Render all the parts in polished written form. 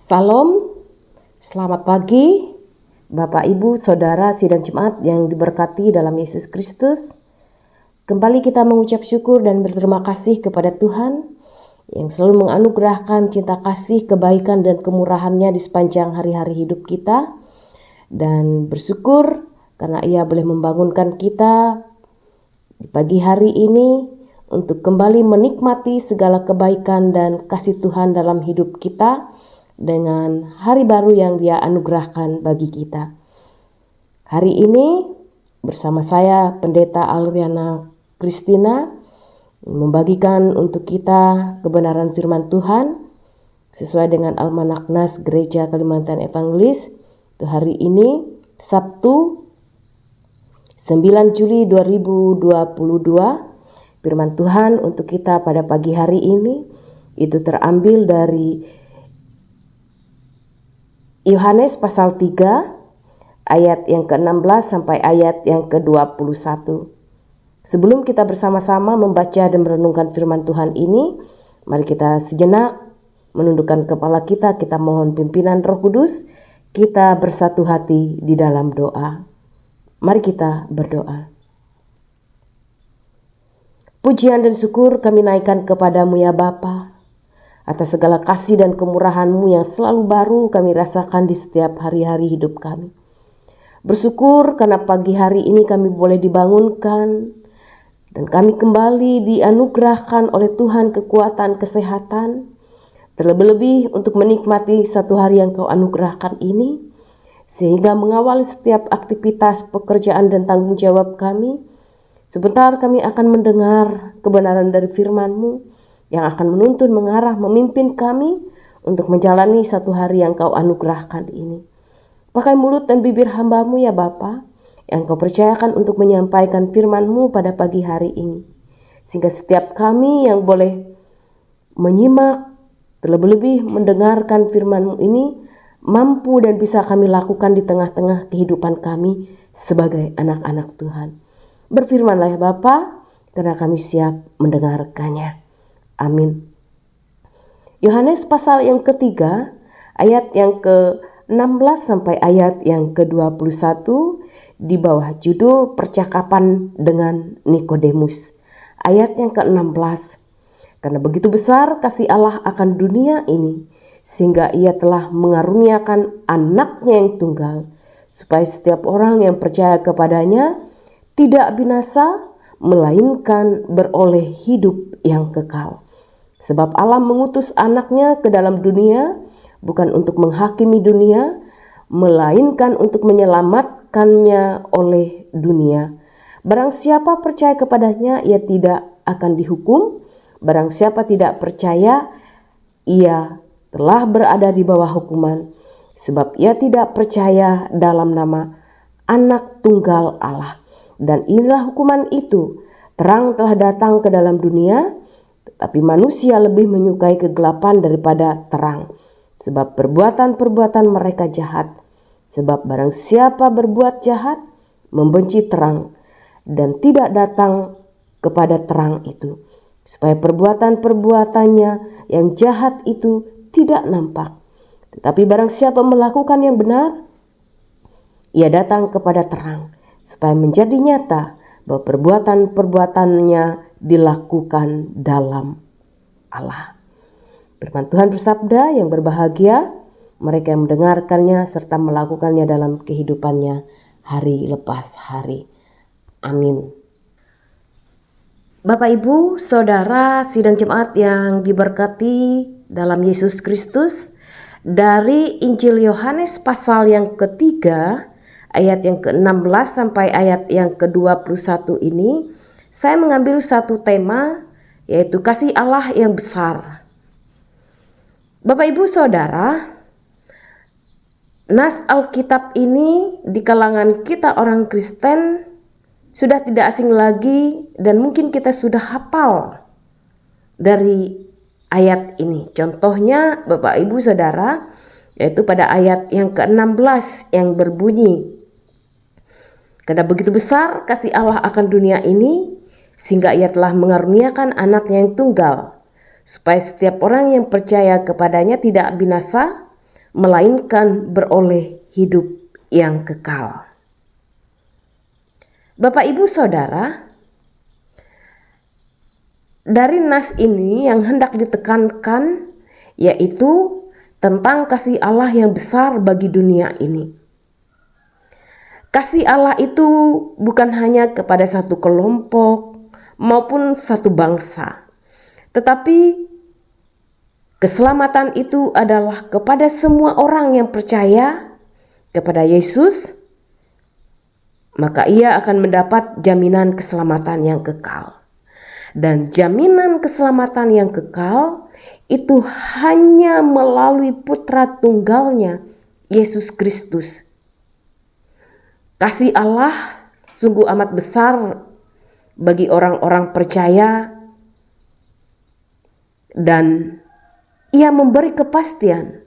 Salam, selamat pagi Bapak Ibu Saudara sidang jemaat yang diberkati dalam Yesus Kristus. Kembali kita mengucap syukur dan berterima kasih kepada Tuhan yang selalu menganugerahkan cinta kasih, kebaikan dan kemurahan-Nya di sepanjang hari-hari hidup kita. Dan bersyukur karena Ia boleh membangunkan kita di pagi hari ini untuk kembali menikmati segala kebaikan dan kasih Tuhan dalam hidup kita dengan hari baru yang Dia anugerahkan bagi kita. Hari ini bersama saya Pendeta Alriana Christina membagikan untuk kita kebenaran firman Tuhan sesuai dengan Almanak Nas Gereja Kalimantan Evangelis. Itu hari ini Sabtu 9 Juli 2022. Firman Tuhan untuk kita pada pagi hari ini itu terambil dari Yohanes pasal 3 ayat yang ke-16 sampai ayat yang ke-21. Sebelum kita bersama-sama membaca dan merenungkan firman Tuhan ini, mari kita sejenak menundukkan kepala kita mohon pimpinan Roh Kudus, kita bersatu hati di dalam doa. Mari kita berdoa. Pujian dan syukur kami naikkan kepadamu ya Bapa, atas segala kasih dan kemurahan-Mu yang selalu baru kami rasakan di setiap hari-hari hidup kami. Bersyukur karena pagi hari ini kami boleh dibangunkan dan kami kembali dianugerahkan oleh Tuhan kekuatan, kesehatan, terlebih-lebih untuk menikmati satu hari yang Kau anugerahkan ini, sehingga mengawali setiap aktivitas, pekerjaan dan tanggung jawab kami. Sebentar kami akan mendengar kebenaran dari firman-Mu yang akan menuntun, mengarah, memimpin kami untuk menjalani satu hari yang Kau anugerahkan ini. Pakai mulut dan bibir hamba-Mu ya Bapa, yang Kau percayakan untuk menyampaikan firman-Mu pada pagi hari ini. Sehingga setiap kami yang boleh menyimak, terlebih-lebih mendengarkan firman-Mu ini, mampu dan bisa kami lakukan di tengah-tengah kehidupan kami sebagai anak-anak Tuhan. Berfirmanlah ya Bapa, karena kami siap mendengarkannya. Amin. Yohanes pasal yang ketiga ayat yang ke-16 sampai ayat yang ke-21 di bawah judul percakapan dengan Nikodemus. Ayat yang ke-16. Karena begitu besar kasih Allah akan dunia ini, sehingga Ia telah mengaruniakan anaknya yang tunggal, supaya setiap orang yang percaya kepadanya tidak binasa, melainkan beroleh hidup yang kekal. Sebab Allah mengutus anaknya ke dalam dunia bukan untuk menghakimi dunia, melainkan untuk menyelamatkannya oleh dunia. Barang siapa percaya kepadanya, ia tidak akan dihukum. Barang siapa tidak percaya, ia telah berada di bawah hukuman, sebab ia tidak percaya dalam nama Anak Tunggal Allah. Dan inilah hukuman itu, terang telah datang ke dalam dunia, tetapi manusia lebih menyukai kegelapan daripada terang, sebab perbuatan-perbuatan mereka jahat. Sebab barang siapa berbuat jahat, membenci terang, dan tidak datang kepada terang itu, supaya perbuatan-perbuatannya yang jahat itu tidak nampak. Tetapi barang siapa melakukan yang benar, ia datang kepada terang, supaya menjadi nyata bahwa perbuatan-perbuatannya dilakukan dalam Allah. Firman Tuhan bersabda, yang berbahagia mereka yang mendengarkannya serta melakukannya dalam kehidupannya hari lepas hari. Amin. Bapak Ibu Saudara sidang jemaat yang diberkati dalam Yesus Kristus, dari Injil Yohanes pasal yang ketiga ayat yang ke-16 sampai ayat yang ke-21 ini, saya mengambil satu tema, yaitu kasih Allah yang besar. Bapak Ibu Saudara, nas Alkitab ini di kalangan kita orang Kristen sudah tidak asing lagi, dan mungkin kita sudah hafal dari ayat ini. Contohnya Bapak Ibu Saudara, yaitu pada ayat yang ke-16 yang berbunyi, karena begitu besar kasih Allah akan dunia ini, sehingga Ia telah mengaruniakan anaknya yang tunggal, supaya setiap orang yang percaya kepadanya tidak binasa, melainkan beroleh hidup yang kekal. Bapak Ibu Saudara, dari nas ini yang hendak ditekankan yaitu tentang kasih Allah yang besar bagi dunia ini. Kasih Allah itu bukan hanya kepada satu kelompok maupun satu bangsa, tetapi keselamatan itu adalah kepada semua orang yang percaya kepada Yesus, maka ia akan mendapat jaminan keselamatan yang kekal. Dan jaminan keselamatan yang kekal itu hanya melalui Putra Tunggalnya, Yesus Kristus. Kasih Allah sungguh amat besar bagi orang-orang percaya, dan ia memberi kepastian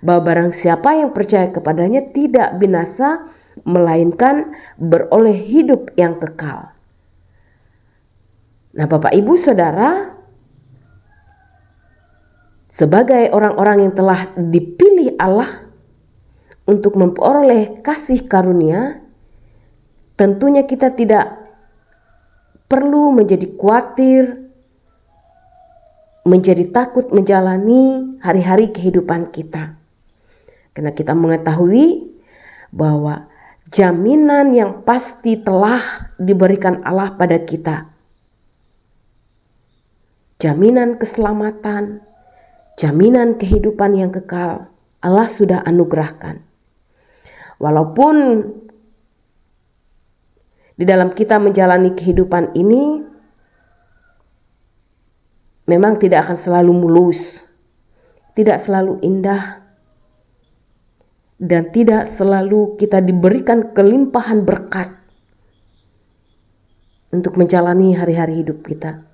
bahwa barang siapa yang percaya kepadanya tidak binasa, melainkan beroleh hidup yang kekal. Nah, Bapak Ibu Saudara, sebagai orang-orang yang telah dipilih Allah untuk memperoleh kasih karunia, tentunya kita tidak perlu menjadi khawatir, menjadi takut menjalani hari-hari kehidupan kita. Karena kita mengetahui bahwa jaminan yang pasti telah diberikan Allah pada kita. Jaminan keselamatan, jaminan kehidupan yang kekal, Allah sudah anugerahkan. Walaupun di dalam kita menjalani kehidupan ini memang tidak akan selalu mulus, tidak selalu indah, dan tidak selalu kita diberikan kelimpahan berkat untuk menjalani hari-hari hidup kita.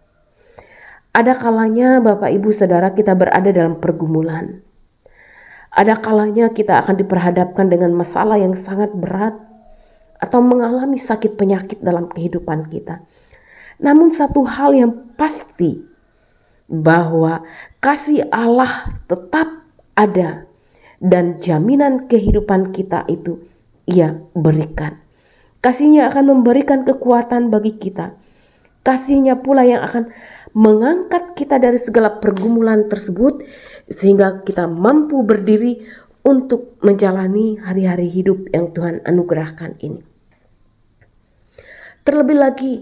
Ada kalanya Bapak Ibu Saudara kita berada dalam pergumulan. Ada kalanya kita akan diperhadapkan dengan masalah yang sangat berat atau mengalami sakit penyakit dalam kehidupan kita. Namun satu hal yang pasti, bahwa kasih Allah tetap ada dan jaminan kehidupan kita itu Ia berikan. Kasih-Nya akan memberikan kekuatan bagi kita. Kasih-Nya pula yang akan mengangkat kita dari segala pergumulan tersebut sehingga kita mampu berdiri untuk menjalani hari-hari hidup yang Tuhan anugerahkan ini. Terlebih lagi,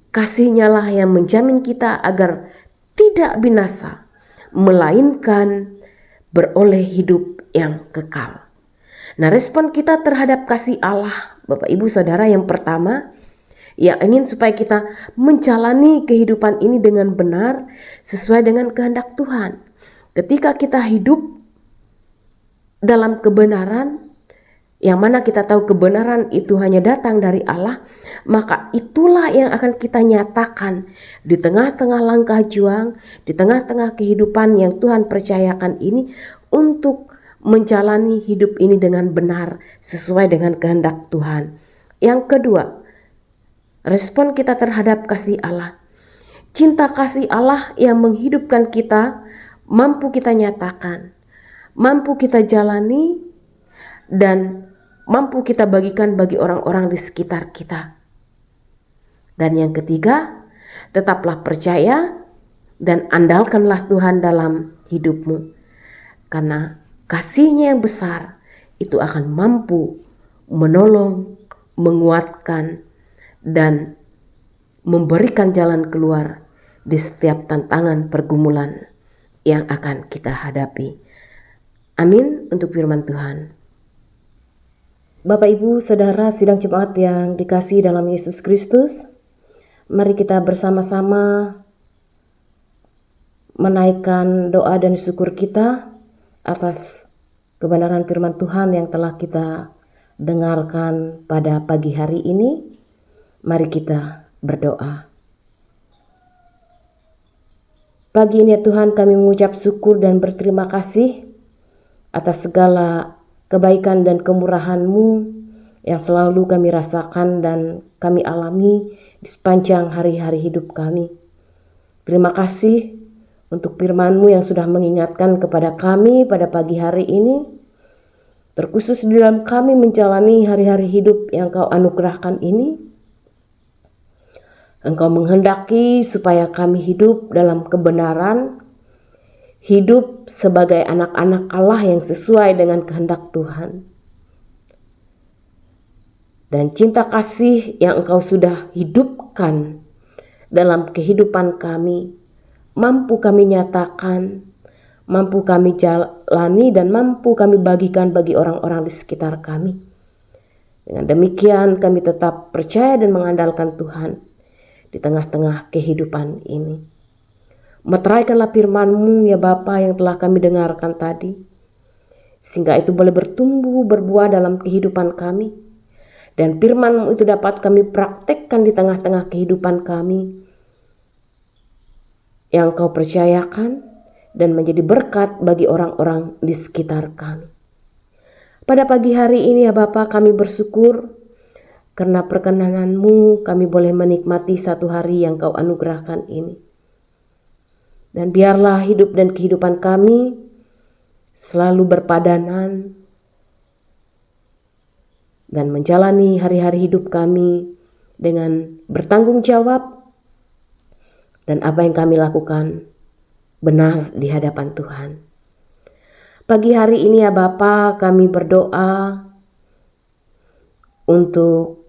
kasih-Nya lah yang menjamin kita agar tidak binasa, melainkan beroleh hidup yang kekal. Nah, respon kita terhadap kasih Allah, Bapak Ibu Saudara, yang pertama, yang ingin supaya kita menjalani kehidupan ini dengan benar sesuai dengan kehendak Tuhan. Ketika kita hidup dalam kebenaran, yang mana kita tahu kebenaran itu hanya datang dari Allah, maka itulah yang akan kita nyatakan di tengah-tengah langkah juang, di tengah-tengah kehidupan yang Tuhan percayakan ini untuk menjalani hidup ini dengan benar sesuai dengan kehendak Tuhan. Yang kedua, respon kita terhadap kasih Allah. Cinta kasih Allah yang menghidupkan kita, mampu kita nyatakan, mampu kita jalani, dan mampu kita bagikan bagi orang-orang di sekitar kita. Dan yang ketiga, tetaplah percaya dan andalkanlah Tuhan dalam hidupmu. Karena kasih-Nya yang besar itu akan mampu menolong, menguatkan, dan memberikan jalan keluar di setiap tantangan pergumulan yang akan kita hadapi. Amin untuk firman Tuhan. Bapak Ibu Saudara sidang jemaat yang dikasihi dalam Yesus Kristus, mari kita bersama-sama menaikkan doa dan syukur kita atas kebenaran firman Tuhan yang telah kita dengarkan pada pagi hari ini. Mari kita berdoa. Pagi ini ya Tuhan, kami mengucap syukur dan berterima kasih atas segala kebaikan dan kemurahan-Mu yang selalu kami rasakan dan kami alami di sepanjang hari-hari hidup kami. Terima kasih untuk firman-Mu yang sudah mengingatkan kepada kami pada pagi hari ini, terkhusus di dalam kami menjalani hari-hari hidup yang Kau anugerahkan ini. Engkau menghendaki supaya kami hidup dalam kebenaran, hidup sebagai anak-anak Allah yang sesuai dengan kehendak Tuhan. Dan cinta kasih yang Engkau sudah hidupkan dalam kehidupan kami, mampu kami nyatakan, mampu kami jalani, dan mampu kami bagikan bagi orang-orang di sekitar kami. Dengan demikian kami tetap percaya dan mengandalkan Tuhan di tengah-tengah kehidupan ini. Meteraikanlah firman-Mu ya Bapa yang telah kami dengarkan tadi, sehingga itu boleh bertumbuh berbuah dalam kehidupan kami, dan firman-Mu itu dapat kami praktekkan di tengah-tengah kehidupan kami yang Kau percayakan dan menjadi berkat bagi orang-orang di sekitar kami. Pada pagi hari ini ya Bapa, kami bersyukur karena perkenanan-Mu kami boleh menikmati satu hari yang Kau anugerahkan ini. Dan biarlah hidup dan kehidupan kami selalu berpadanan dan menjalani hari-hari hidup kami dengan bertanggung jawab, dan apa yang kami lakukan benar di hadapan Tuhan. Pagi hari ini ya Bapa, kami berdoa untuk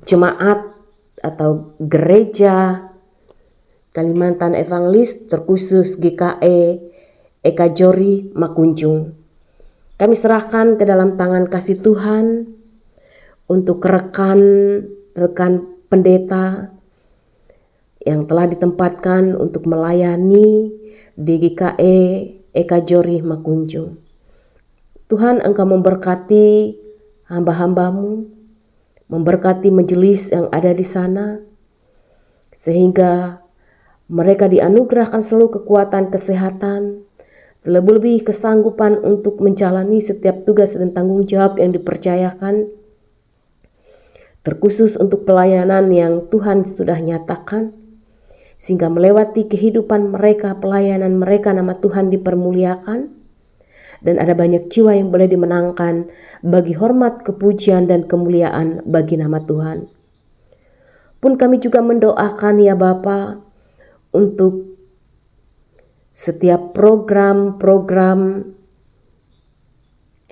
jemaat atau gereja Kalimantan Evangelis, terkhusus GKE Eka Jori Makunjung. Kami serahkan ke dalam tangan kasih Tuhan untuk rekan pendeta yang telah ditempatkan untuk melayani di GKE Eka Jori Makunjung. Tuhan, Engkau memberkati hamba-hamba-Mu, memberkati majelis yang ada di sana, sehingga mereka dianugerahkan selalu kekuatan kesehatan, terlebih-lebih kesanggupan untuk menjalani setiap tugas dan tanggung jawab yang dipercayakan, terkhusus untuk pelayanan yang Tuhan sudah nyatakan, sehingga melewati kehidupan mereka, pelayanan mereka, nama Tuhan dipermuliakan, dan ada banyak jiwa yang boleh dimenangkan bagi hormat, kepujian, dan kemuliaan bagi nama Tuhan. Pun kami juga mendoakan ya Bapa, untuk setiap program-program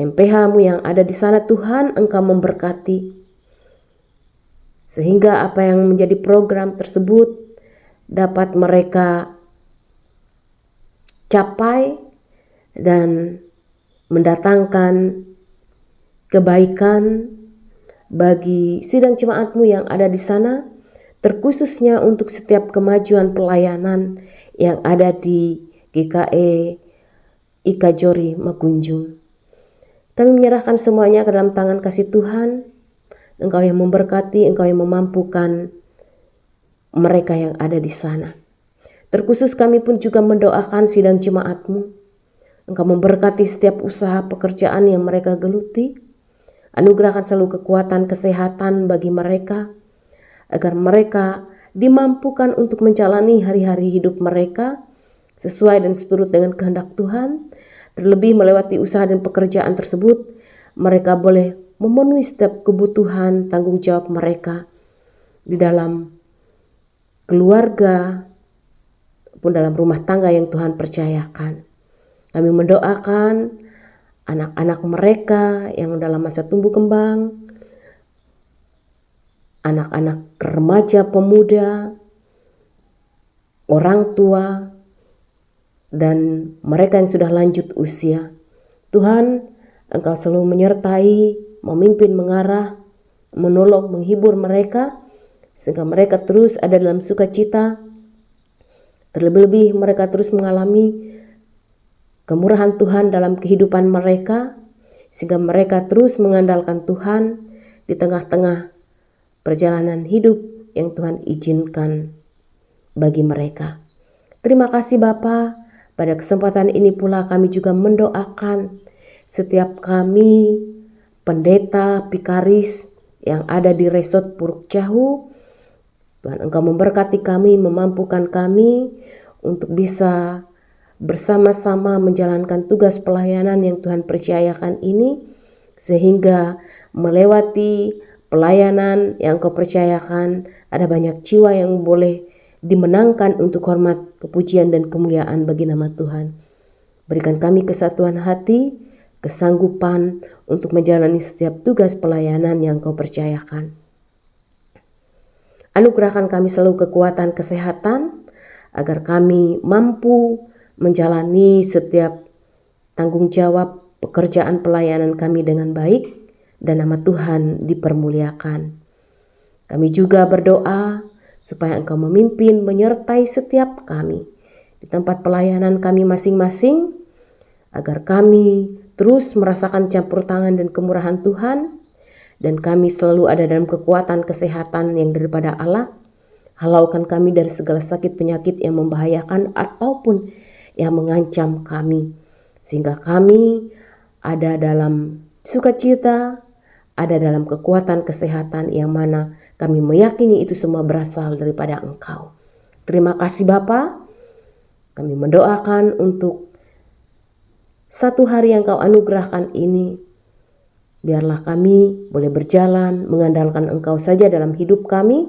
MPH-Mu yang ada di sana, Tuhan, Engkau memberkati, sehingga apa yang menjadi program tersebut dapat mereka capai dan mendatangkan kebaikan bagi sidang jemaat-Mu yang ada di sana, terkhususnya untuk setiap kemajuan pelayanan yang ada di GKE Eka Jori Makunjung. Kami menyerahkan semuanya ke dalam tangan kasih Tuhan. Engkau yang memberkati, Engkau yang memampukan mereka yang ada di sana. Terkhusus kami pun juga mendoakan sidang jemaat-Mu. Engkau memberkati setiap usaha pekerjaan yang mereka geluti. Anugerahkan selalu kekuatan kesehatan bagi mereka, agar mereka dimampukan untuk menjalani hari-hari hidup mereka sesuai dan seturut dengan kehendak Tuhan. Terlebih melewati usaha dan pekerjaan tersebut, mereka boleh memenuhi setiap kebutuhan tanggung jawab mereka di dalam keluarga pun dalam rumah tangga yang Tuhan percayakan. Kami mendoakan anak-anak mereka yang dalam masa tumbuh kembang, anak-anak remaja pemuda, orang tua, dan mereka yang sudah lanjut usia. Tuhan, Engkau selalu menyertai, memimpin, mengarah, menolong, menghibur mereka, sehingga mereka terus ada dalam sukacita. Terlebih-lebih mereka terus mengalami kemurahan Tuhan dalam kehidupan mereka, sehingga mereka terus mengandalkan Tuhan di tengah-tengah perjalanan hidup yang Tuhan izinkan bagi mereka. Terima kasih Bapa. Pada kesempatan ini pula kami juga mendoakan setiap kami pendeta, pikaris yang ada di Resort Puruk Jahu. Tuhan, Engkau memberkati kami, memampukan kami untuk bisa bersama-sama menjalankan tugas pelayanan yang Tuhan percayakan ini, sehingga melewati pelayanan yang Engkau percayakan, ada banyak jiwa yang boleh dimenangkan untuk hormat, kepujian, dan kemuliaan bagi nama Tuhan. Berikan kami kesatuan hati, kesanggupan untuk menjalani setiap tugas pelayanan yang Kau percayakan. Anugerahkan kami selalu kekuatan kesehatan, agar kami mampu menjalani setiap tanggung jawab pekerjaan pelayanan kami dengan baik, dan nama Tuhan dipermuliakan. Kami juga berdoa supaya Engkau memimpin menyertai setiap kami di tempat pelayanan kami masing-masing, agar kami terus merasakan campur tangan dan kemurahan Tuhan, dan kami selalu ada dalam kekuatan kesehatan yang daripada Allah. Halaukan kami dari segala sakit penyakit yang membahayakan ataupun yang mengancam kami, sehingga kami ada dalam sukacita, ada dalam kekuatan kesehatan yang mana kami meyakini itu semua berasal daripada Engkau. Terima kasih Bapa. Kami mendoakan untuk satu hari yang Kau anugerahkan ini, biarlah kami boleh berjalan mengandalkan Engkau saja dalam hidup kami,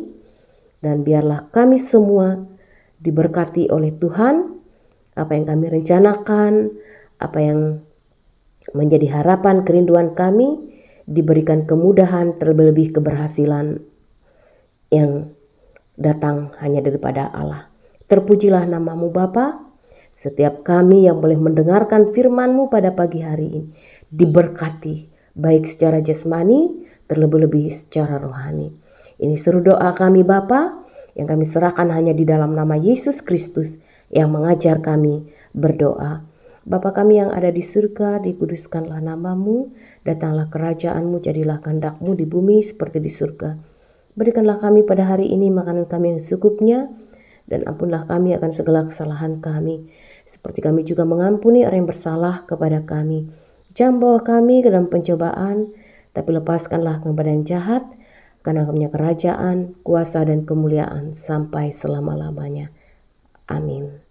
dan biarlah kami semua diberkati oleh Tuhan. Apa yang kami rencanakan, apa yang menjadi harapan kerinduan kami, diberikan kemudahan, terlebih keberhasilan yang datang hanya daripada Allah. Terpujilah nama-Mu Bapa. Setiap kami yang boleh mendengarkan firman-Mu pada pagi hari ini diberkati, baik secara jasmani, terlebih-lebih secara rohani. Ini seru doa kami Bapa, yang kami serahkan hanya di dalam nama Yesus Kristus yang mengajar kami berdoa. Bapa kami yang ada di surga, dikuduskanlah nama-Mu, datanglah kerajaan-Mu, jadilah kehendak-Mu di bumi seperti di surga. Berikanlah kami pada hari ini makanan kami yang secukupnya, dan ampunlah kami akan segala kesalahan kami, seperti kami juga mengampuni orang yang bersalah kepada kami. Jangan bawa kami ke dalam pencobaan, tapi lepaskanlah kepada yang jahat, karena Engkau punya kerajaan, kuasa, dan kemuliaan sampai selama-lamanya. Amin.